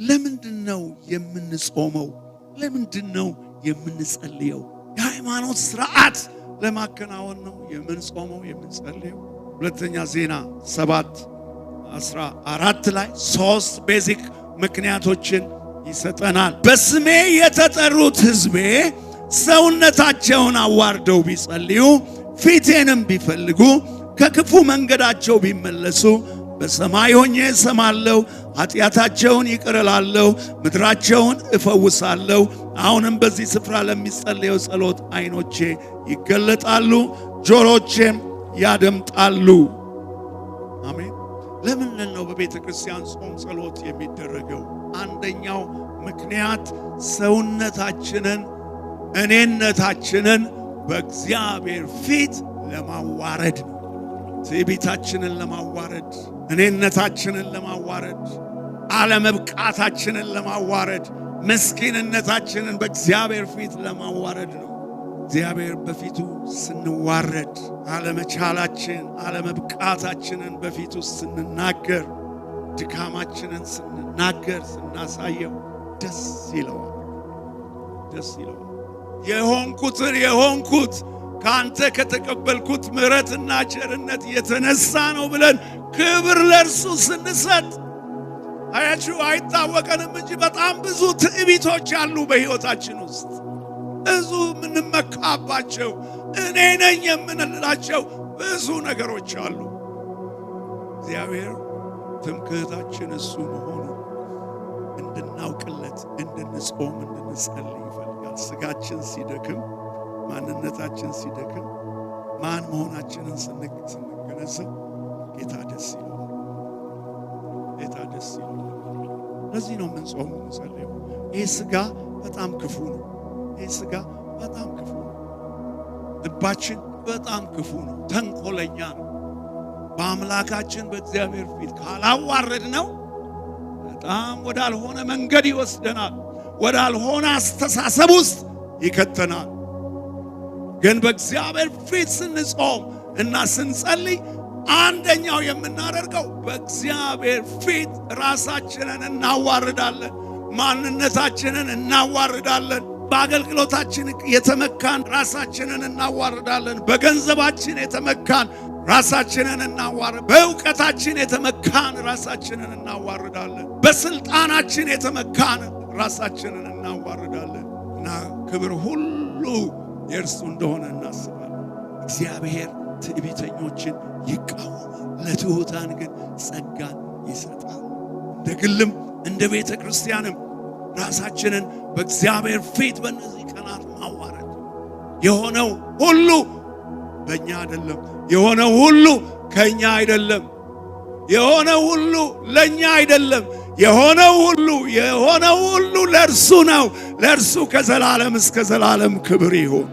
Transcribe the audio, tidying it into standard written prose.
ለምንድነው የምንጾመው? ለምንድነው የምንጸልየው? የሃይማኖት ስርዓት ለማከናወን ነው የምንጾመው የምንጸልየው። ሁለተኛ ዜና 7:14 ላይ 3 ቤዚክ ምክንያቶችን ይሰጠናል። በስሜ የተጠሩት ሕዝቤ ሰውነታቸውን አዋርደው ቢጸልዩ ፊቴንም ቢፈልጉ ከክፉ መንገዳቸው ቢመለሱ በሰማይ ሆኜ እሰማለሁ፣ ኃጢአታቸውን ይቅር እላለሁ፣ ምድራቸውን እፈውሳለሁ። አሁንም በዚህ ስፍራ ለሚጸለየው ጸሎት ዓይኖቼ ይገለጣሉ፣ ጆሮቼም ያደምጣሉ። አሜን። ለምን ነው በቤተ ክርስቲያን ጾም ጸሎት የሚደረገው? አንደኛው ምክንያት ሰውነታችንን እኔነታችንን በእግዚአብሔር ፊት ለማዋረድ ነው። ትዕቢታችንን ለማዋረድ፣ እኔነታችንን ለማዋረድ፣ አለመብቃታችንን ለማዋረድ፣ ምስኪንነታችንን በእግዚአብሔር ፊት ለማዋረድ ነው። እግዚአብሔር በፊቱ ስንዋረድ አለመቻላችን፣ አለመብቃታችንን በፊቱ ስንናገር፣ ድካማችንን ስንናገር፣ ስናሳየው ደስ ይለዋል። ደስ ይለዋል። የሆንኩትን የሆንኩት ካንተ ከተቀበልኩት ምሕረትና ቸርነት የተነሳ ነው ብለን ክብር ለእርሱ ስንሰጥ አያችሁ፣ አይታወቀንም እንጂ በጣም ብዙ ትዕቢቶች አሉ በሕይወታችን ውስጥ። ብዙ የምንመካባቸው እኔ ነኝ የምንላቸው ብዙ ነገሮች አሉ። እግዚአብሔር ትምክህታችን እሱ መሆኑ እንድናውቅለት፣ እንድንጾም፣ እንድንጸልይ ይፈልጋል። ስጋችን ሲደክም፣ ማንነታችን ሲደክም፣ ማን መሆናችንን ስንገነዘብ ጌታ ደስ ይለዋል። ጌታ ደስ ይለዋል። ለዚህ ነው የምንጾመው፣ የምንጸልየው። ይህ ስጋ በጣም ክፉ ነው። ይህ ስጋ በጣም ክፉ ነው። ልባችን በጣም ክፉ ነው፣ ተንኮለኛ ነው። በአምላካችን በእግዚአብሔር ፊት ካላዋረድ ነው በጣም ወዳልሆነ መንገድ ይወስደናል፣ ወዳልሆነ አስተሳሰብ ውስጥ ይከተናል። ግን በእግዚአብሔር ፊት ስንጾም እና ስንጸልይ አንደኛው የምናደርገው በእግዚአብሔር ፊት ራሳችንን እናዋርዳለን፣ ማንነታችንን እናዋርዳለን። በአገልግሎታችን የተመካን ራሳችንን እናዋርዳለን። በገንዘባችን የተመካን ራሳችንን እናዋርዳለን። በእውቀታችን የተመካን ራሳችንን እናዋርዳለን። በስልጣናችን የተመካን ራሳችንን እናዋርዳለን እና ክብር ሁሉ የእርሱ እንደሆነ እናስባለን። እግዚአብሔር ትዕቢተኞችን ይቃወማል፣ ለትሑታን ግን ጸጋን ይሰጣል። እንደ ግልም እንደ ቤተ ክርስቲያንም ራሳችንን በእግዚአብሔር ፊት በእነዚህ ቀናት ማዋረድ። የሆነው ሁሉ በእኛ አይደለም፣ የሆነው ሁሉ ከእኛ አይደለም፣ የሆነው ሁሉ ለእኛ አይደለም፣ የሆነው ሁሉ ለእርሱ ነው። ለእርሱ ከዘላለም እስከ ዘላለም ክብር ይሁን።